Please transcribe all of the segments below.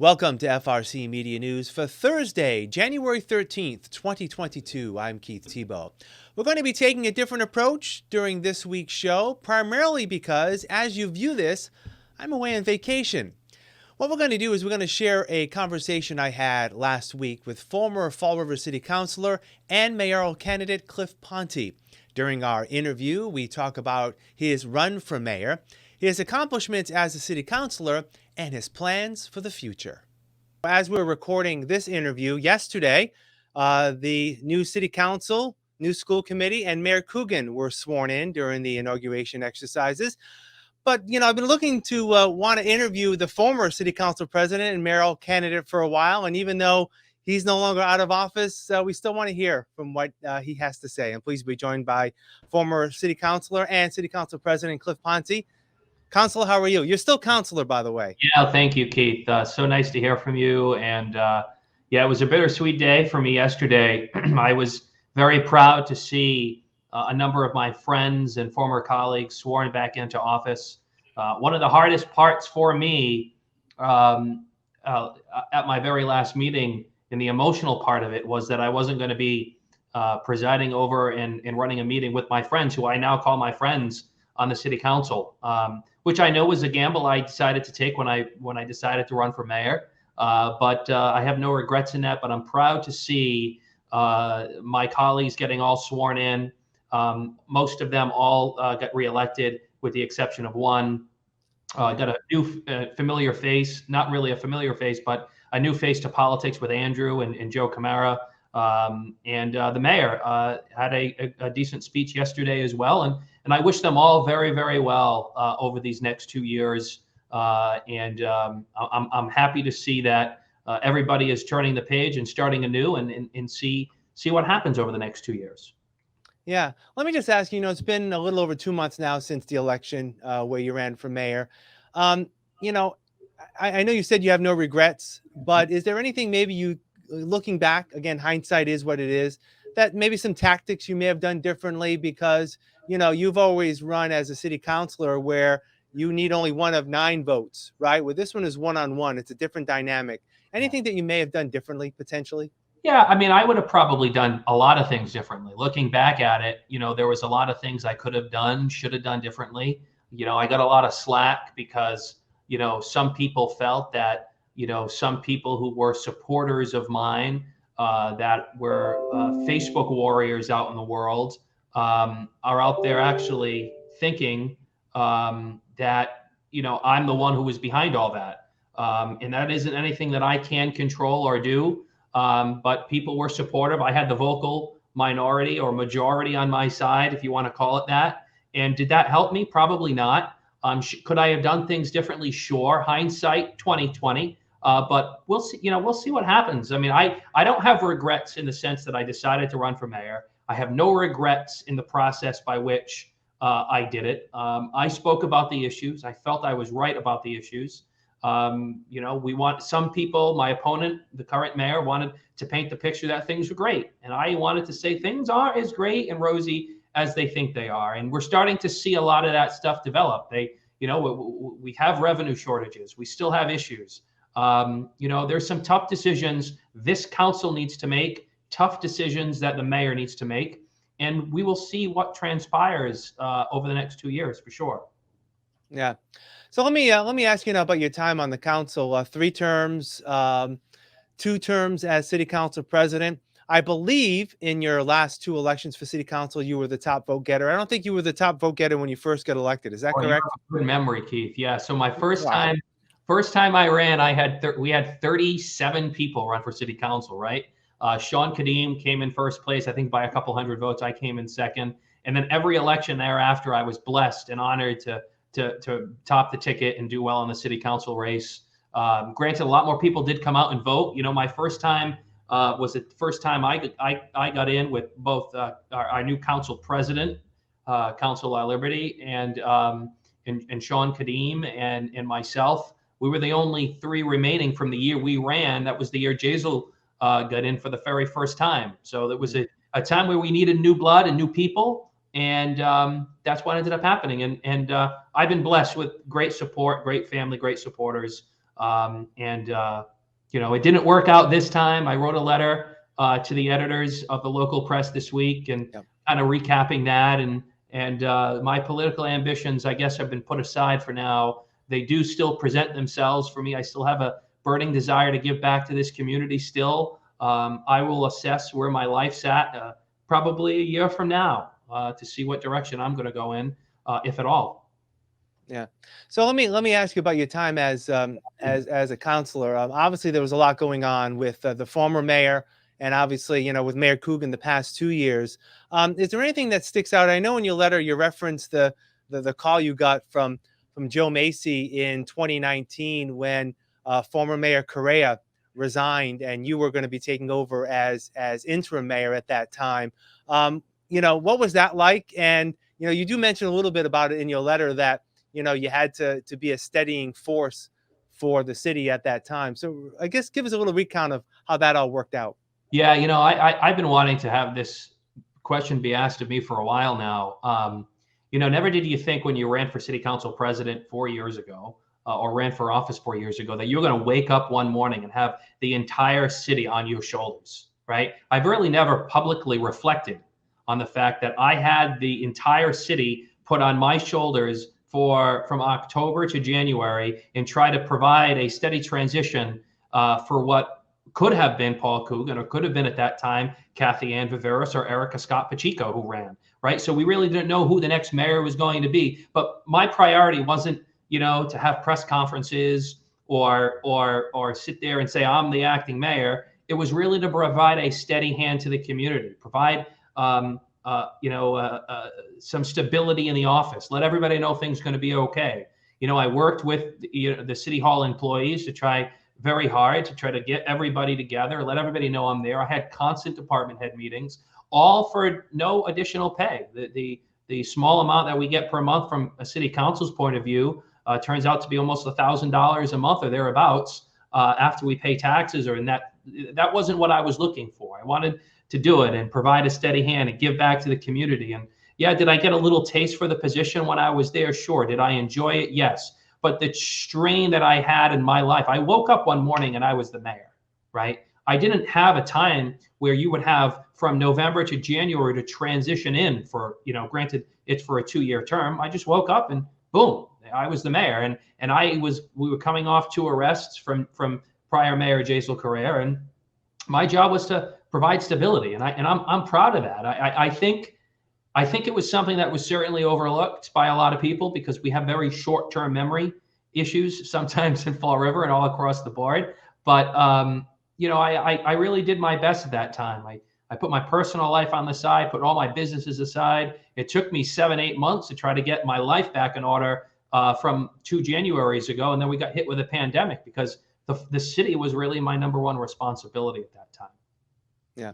Welcome to FRC Media News for Thursday, January 13th, 2022. I'm Keith Tebow. We're going to be taking a different approach during this week's show, primarily because as you view this, I'm away on vacation. What we're going to do is we're going to share a conversation I had last week with former Fall River City Councilor and mayoral candidate Cliff Ponte. During our interview, we talk about his run for mayor, his accomplishments as a city councilor, and his plans for the future. As we're recording this interview yesterday, the new city council, new school committee, and Mayor Coogan were sworn in during the inauguration exercises. But, I've been looking to want to interview the former city council president and mayoral candidate for a while. And even though he's no longer out of office, we still want to hear from what he has to say. And please be joined by former city councilor and city council president Cliff Ponte. Councilor, how are you? You're still councilor, by the way. Yeah, thank you, Keith. So nice to hear from you. And yeah, it was a bittersweet day for me yesterday. I was very proud to see a number of my friends and former colleagues sworn back into office. One of the hardest parts for me at my very last meeting, and the emotional part of it, was that I wasn't going to be presiding over and running a meeting with my friends, who I now call my friends on the city council, which I know was a gamble I decided to take when I decided to run for mayor. But I have no regrets in that. But I'm proud to see my colleagues getting all sworn in. Most of them all got reelected, with the exception of one. Got a new familiar face, not really a familiar face, but a new face to politics with Andrew and Joe Camara. And the mayor had a decent speech yesterday as well. And I wish them all very, very well over these next 2 years. And I'm happy to see that everybody is turning the page and starting anew and see what happens over the next 2 years. Yeah. Let me just ask you, it's been a little over 2 months now since the election where you ran for mayor. I know you said you have no regrets, but is there anything maybe you, looking back, again, hindsight is what it is, that maybe some tactics you may have done differently? Because you've always run as a city councilor where you need only one of 9 votes, right? Where this one is one-on-one. It's a different dynamic. Anything that you may have done differently, potentially? Yeah, I mean, I would have probably done a lot of things differently. Looking back at it, there was a lot of things I could have done, should have done differently. I got a lot of slack because, some people felt that, some people who were supporters of mine, that were Facebook warriors out in the world, are out there actually thinking that, I'm the one who was behind all that. And that isn't anything that I can control or do. But people were supportive. I had the vocal minority or majority on my side, if you want to call it that. And did that help me? Probably not. Could I have done things differently? Sure. Hindsight 2020. But we'll see. We'll see what happens. I mean, I don't have regrets in the sense that I decided to run for mayor. I have no regrets in the process by which I did it. I spoke about the issues. I felt I was right about the issues. We want some people, my opponent, the current mayor, wanted to paint the picture that things were great. And I wanted to say things aren't as great and rosy as they think they are. And we're starting to see a lot of that stuff develop. We have revenue shortages. We still have issues. There's some tough decisions this council needs to make, tough decisions that the mayor needs to make. And we will see what transpires over the next 2 years for sure. Yeah. So let me ask you now about your time on the council. 3 terms, 2 terms as city council president. I believe in your last 2 elections for city council, you were the top vote getter. I don't think you were the top vote getter when you first got elected. Is that correct? Good memory, Keith. Yeah. So my first time I ran, we had 37 people run for city council, right? Sean Kadim came in first place, I think by a couple hundred votes. I came in second. And then every election thereafter, I was blessed and honored to top the ticket and do well in the city council race. Granted, a lot more people did come out and vote. My first time was the first time I got in with both our new council president, Councilor Liberty, and Sean Kadim and myself. We were the only 3 remaining from the year we ran. That was the year Jazel got in for the very first time. So it was a time where we needed new blood and new people. And that's what ended up happening. And I've been blessed with great support, great family, great supporters. And It didn't work out this time. I wrote a letter to the editors of the local press this week and Yep. kind of recapping that. And my political ambitions, I guess, have been put aside for now. They do still present themselves for me. I still have a burning desire to give back to this community still. I will assess where my life's at probably a year from now to see what direction I'm going to go in, if at all. Yeah. So let me ask you about your time as a counselor. Obviously, there was a lot going on with the former mayor, and obviously, with Mayor Coogan the past 2 years. Is there anything that sticks out? I know in your letter you referenced the call you got from Joe Macy in 2019 when former Mayor Correa resigned, and you were going to be taking over as interim mayor at that time. What was that like? And you do mention a little bit about it in your letter that you had to be a steadying force for the city at that time. So I guess give us a little recount of how that all worked out. Yeah, I've been wanting to have this question be asked of me for a while now. Never did you think when you ran for city council president 4 years ago, or ran for office 4 years ago, that you were going to wake up one morning and have the entire city on your shoulders, right? I've really never publicly reflected on the fact that I had the entire city put on my shoulders from October to January and try to provide a steady transition for what could have been Paul Coogan, or could have been at that time Kathy Ann Viveros or Erica Scott Pacheco who ran, right? So we really didn't know who the next mayor was going to be. But my priority wasn't, to have press conferences or sit there and say I'm the acting mayor. It was really to provide a steady hand to the community, provide some stability in the office, let everybody know things are going to be okay. I worked with the city hall employees to try very hard to try to get everybody together, let everybody know I'm there. I had constant department head meetings, all for no additional pay. The small amount that we get per month from a city council's point of view turns out to be almost $1,000 a month or thereabouts after we pay taxes, or in that wasn't what I was looking for. I wanted to do it and provide a steady hand and give back to the community. And yeah, did I get a little taste for the position when I was there? Sure. Did I enjoy it? Yes. But the strain that I had in my life, I woke up one morning and I was the mayor, right? I didn't have a time where you would have from November to January to transition in for, granted it's for a 2-year term. I just woke up and boom, I was the mayor. And we were coming off 2 arrests from prior Mayor Jaisal Correa. And my job was to provide stability. And I'm proud of that. I think it was something that was certainly overlooked by a lot of people because we have very short-term memory issues sometimes in Fall River and all across the board. But, I really did my best at that time. I put my personal life on the side, put all my businesses aside. It took me 7-8 months to try to get my life back in order from 2 Januaries ago. And then we got hit with a pandemic because the city was really my number one responsibility at that time. Yeah.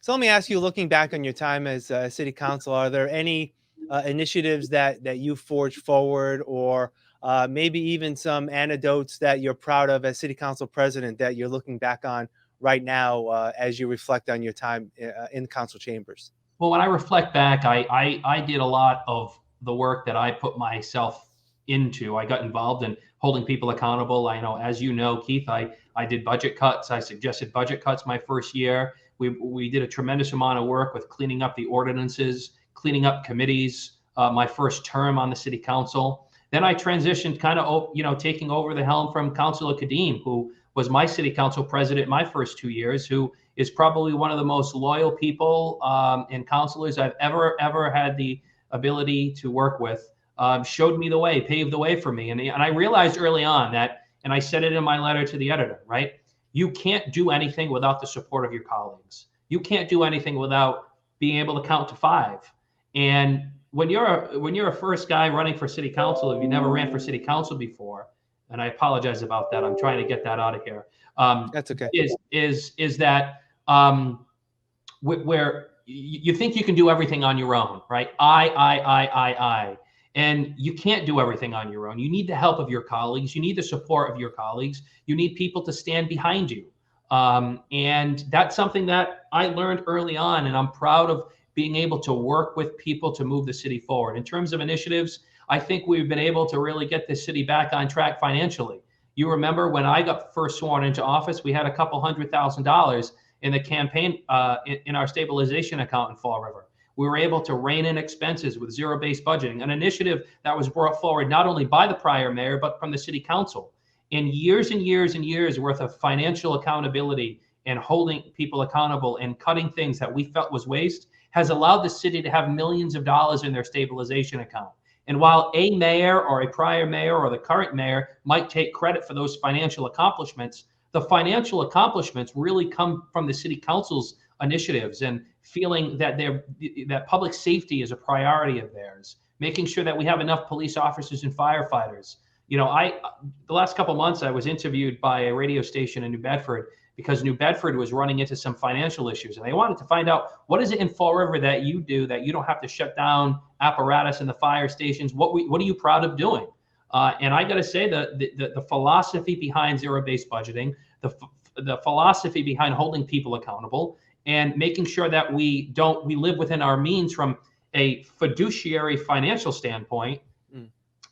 So let me ask you, looking back on your time as city council, are there any initiatives that you forged forward, or maybe even some anecdotes that you're proud of as city council president that you're looking back on right now as you reflect on your time in council chambers? Well, when I reflect back, I did a lot of the work that I put myself into. I got involved in holding people accountable. I know, as you know, Keith, I did budget cuts. I suggested budget cuts my first year. We did a tremendous amount of work with cleaning up the ordinances, cleaning up committees, my first term on the city council. Then I transitioned kind of, taking over the helm from Councilor Kadim, who was my city council president my first 2 years, who is probably one of the most loyal people and councilors I've ever had the ability to work with. Showed me the way, paved the way for me. And I realized early on that, and I said it in my letter to the editor, right? You can't do anything without the support of your colleagues. You can't do anything without being able to count to 5. And when you're a first guy running for city council, if you never ran for city council before, and I apologize about that, I'm trying to get that out of here. That's okay. Is that where you think you can do everything on your own, right? I. And you can't do everything on your own. You need the help of your colleagues. You need the support of your colleagues. You need people to stand behind you. And that's something that I learned early on, and I'm proud of being able to work with people to move the city forward. In terms of initiatives, I think we've been able to really get the city back on track financially. You remember when I got first sworn into office, we had a couple $100,000 in the campaign in our stabilization account in Fall River. We were able to rein in expenses with zero-based budgeting, an initiative that was brought forward not only by the prior mayor, but from the city council. In years and years and years worth of financial accountability and holding people accountable and cutting things that we felt was waste has allowed the city to have millions of dollars in their stabilization account. And while a mayor or a prior mayor or the current mayor might take credit for those financial accomplishments, the financial accomplishments really come from the city council's initiatives and feeling that that public safety is a priority of theirs, making sure that we have enough police officers and firefighters. You know, the last couple of months I was interviewed by a radio station in New Bedford because New Bedford was running into some financial issues, and they wanted to find out, what is it in Fall River that you do that you don't have to shut down apparatus in the fire stations? What are you proud of doing? And I got to say, the philosophy behind zero-based budgeting, the philosophy behind holding people accountable, and making sure that we live within our means from a fiduciary financial standpoint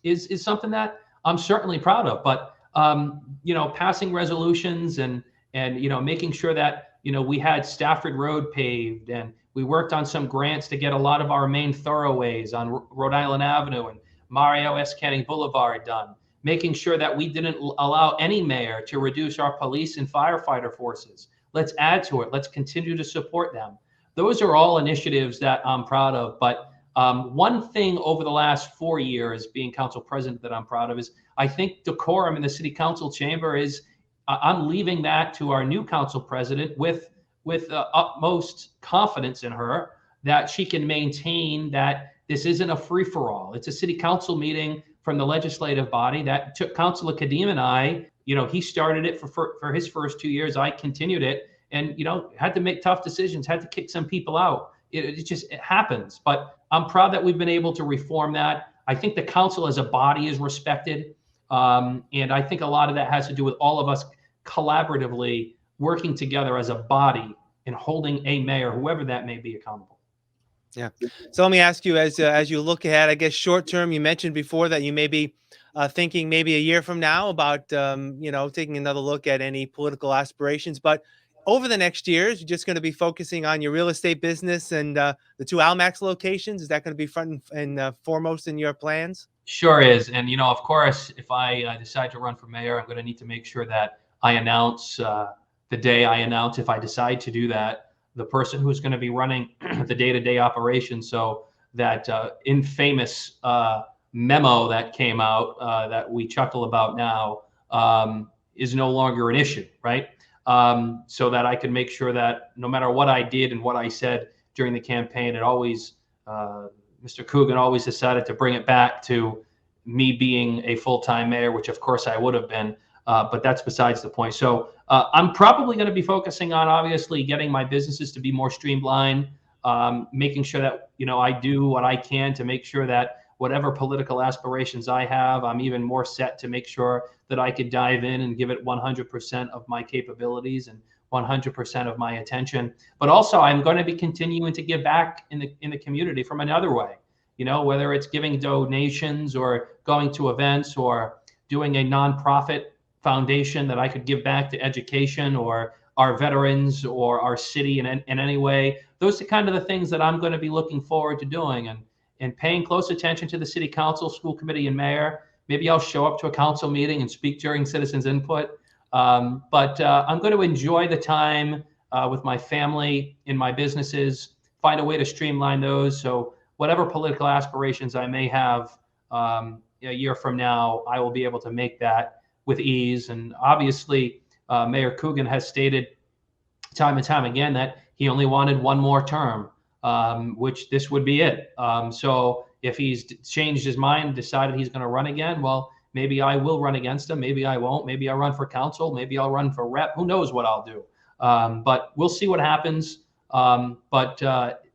is something that I'm certainly proud of. But you know, passing resolutions and you know, making sure that, you know, we had Stafford Road paved, and we worked on some grants to get a lot of our main thoroughways on Rhode Island Avenue and Mario S. Canning Boulevard done, making sure that we didn't allow any mayor to reduce our police and firefighter forces. Let's add to it. Let's continue to support them. Those are all initiatives that I'm proud of. But one thing over the last 4 years being council president that I'm proud of is I think decorum in the city council chamber is, I'm leaving that to our new council president with utmost confidence in her that she can maintain that this isn't a free-for-all. It's a city council meeting from the legislative body that took Councilor Kadim and I, you know, he started it for his first 2 years. I continued it and, you know, had to make tough decisions, had to kick some people out. It happens. But I'm proud that we've been able to reform that. I think the council as a body is respected. And I think a lot of that has to do with all of us collaboratively working together as a body and holding a mayor, whoever that may be, accountable. Yeah. So let me ask you, as you look ahead, I guess short term, you mentioned before that you may be thinking maybe a year from now about you know, taking another look at any political aspirations. But over the next years, you're just going to be focusing on your real estate business and the two Almax locations. Is that going to be front and foremost in your plans? Sure is. And, you know, of course, if I decide to run for mayor, I'm going to need to make sure that I announce the day I announce, if I decide to do that, the person who's going to be running the day-to-day operation, so that infamous memo that came out that we chuckle about now is no longer an issue, right? So that I can make sure that no matter what I did and what I said during the campaign, it always, Mr. Coogan always decided to bring it back to me being a full-time mayor, which of course I would have been. But that's besides the point. So I'm probably going to be focusing on obviously getting my businesses to be more streamlined, making sure that, you know, I do what I can to make sure that whatever political aspirations I have, I'm even more set to make sure that I could dive in and give it 100% of my capabilities and 100% of my attention. But also I'm going to be continuing to give back in the community from another way, you know, whether it's giving donations or going to events or doing a nonprofit foundation that I could give back to education or our veterans or our city in any way. Those are kind of the things that I'm going to be looking forward to doing, and paying close attention to the city council, school committee, and mayor. Maybe I'll show up to a council meeting and speak during citizens input. But I'm going to enjoy the time with my family in my businesses, find a way to streamline those. So whatever political aspirations I may have a year from now, I will be able to make that with ease. And obviously, Mayor Coogan has stated time and time again that he only wanted one more term, which this would be it. So if he's changed his mind and decided he's going to run again, well, maybe I will run against him. Maybe I won't. Maybe I'll run for council. Maybe I'll run for rep. Who knows what I'll do? But we'll see what happens. But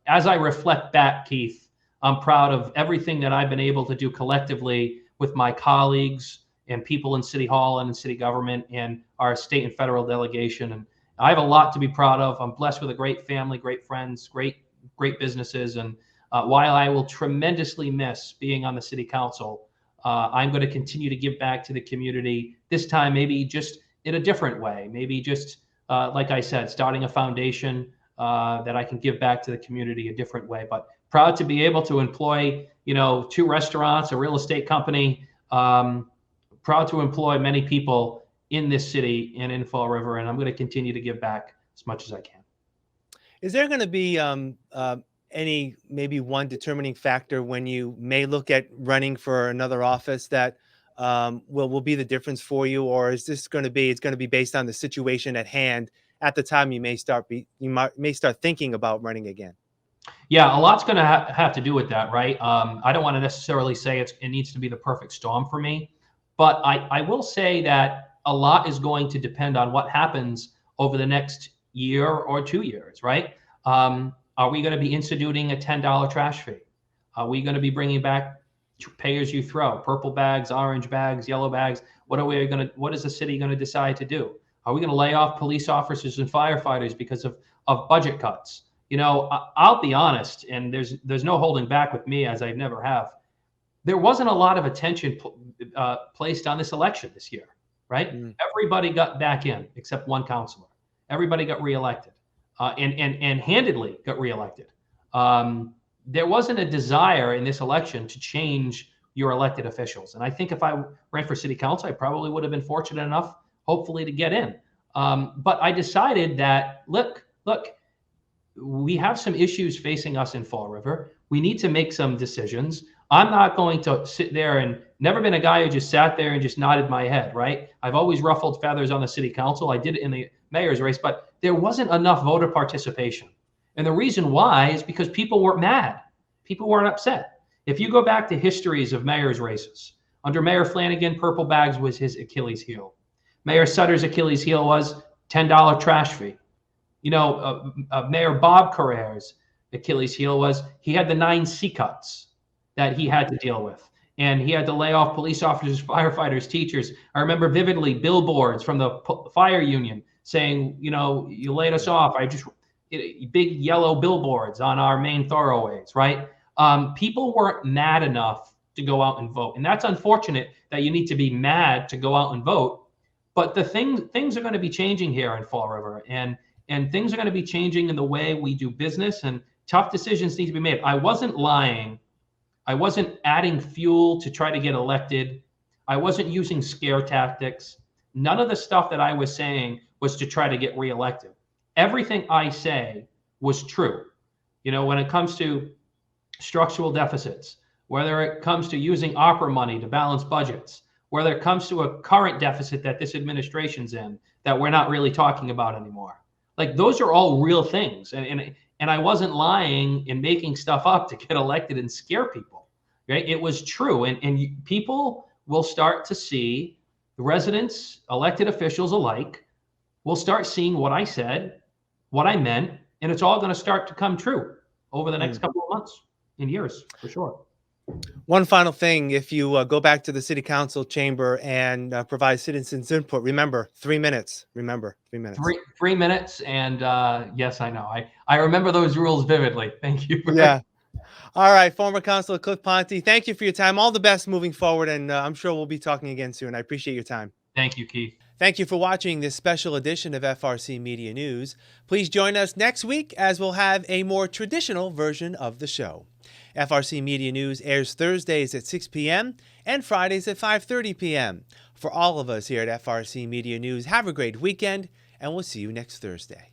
as I reflect back, Keith, I'm proud of everything that I've been able to do collectively with my colleagues and people in City Hall and in city government and our state and federal delegation. And I have a lot to be proud of. I'm blessed with a great family, great friends, great businesses. And while I will tremendously miss being on the city council, I'm going to continue to give back to the community, this time maybe just in a different way, maybe just like I said, starting a foundation that I can give back to the community a different way. But proud to be able to employ, 2 restaurants, a real estate company, proud to employ many people in this city and in Fall River, and I'm going to continue to give back as much as I can. Is there going to be any maybe one determining factor when you may look at running for another office that will be the difference for you, or is this going to be it's going to be based on the situation at hand at the time you may may start thinking about running again? Yeah, a lot's going to have to do with that, right? I don't want to necessarily say it needs to be the perfect storm for me, but I will say that a lot is going to depend on what happens over the next year or 2 years, right? Are we going to be instituting a $10 trash fee? Are we going to be bringing back pay as you throw, purple bags, orange bags, yellow bags? What is the city going to decide to do? Are we going to lay off police officers and firefighters because of budget cuts? I'll be honest, and there's no holding back with me, as I never have. There wasn't a lot of attention placed on this election this year, right? Everybody got back in except one councilor. Everybody got reelected, and handedly got reelected. There wasn't a desire in this election to change your elected officials. And I think if I ran for city council, I probably would have been fortunate enough, hopefully, to get in. But I decided that, look, we have some issues facing us in Fall River. We need to make some decisions. I'm not going to sit there and never been a guy who just sat there and just nodded my head, right? I've always ruffled feathers on the city council. I did it in the mayor's race, but there wasn't enough voter participation. And the reason why is because people weren't mad. People weren't upset. If you go back to histories of mayor's races, under Mayor Flanagan, purple bags was his Achilles heel. Mayor Sutter's Achilles heel was $10 trash fee. Mayor Bob Carrere's Achilles heel was he had the 9 C cuts that he had to deal with. And he had to lay off police officers, firefighters, teachers. I remember vividly billboards from the fire union saying, you laid us off. Big yellow billboards on our main thoroughways, right? People weren't mad enough to go out and vote. And that's unfortunate that you need to be mad to go out and vote. But things are going to be changing here in Fall River. And things are going to be changing in the way we do business, and tough decisions need to be made. I wasn't lying. I wasn't adding fuel to try to get elected. I wasn't using scare tactics. None of the stuff that I was saying was to try to get reelected. Everything I say was true. When it comes to structural deficits, whether it comes to using ARPA money to balance budgets, whether it comes to a current deficit that this administration's in that we're not really talking about anymore. Like, those are all real things. And I wasn't lying and making stuff up to get elected and scare people, right? It was true. And people will start to see, the residents, elected officials alike, will start seeing what I said, what I meant, and it's all going to start to come true over the next couple of months and years, for sure. One final thing, if you go back to the city council chamber and provide citizens input, remember 3 minutes. Remember 3 minutes. 3 minutes. And yes, I know. I remember those rules vividly. Thank you. Yeah. All right. Former Councilor Cliff Ponte, thank you for your time. All the best moving forward. And I'm sure we'll be talking again soon. I appreciate your time. Thank you, Keith. Thank you for watching this special edition of FRC Media News. Please join us next week as we'll have a more traditional version of the show. FRC Media News airs Thursdays at 6 p.m. and Fridays at 5:30 p.m. For all of us here at FRC Media News, have a great weekend, and we'll see you next Thursday.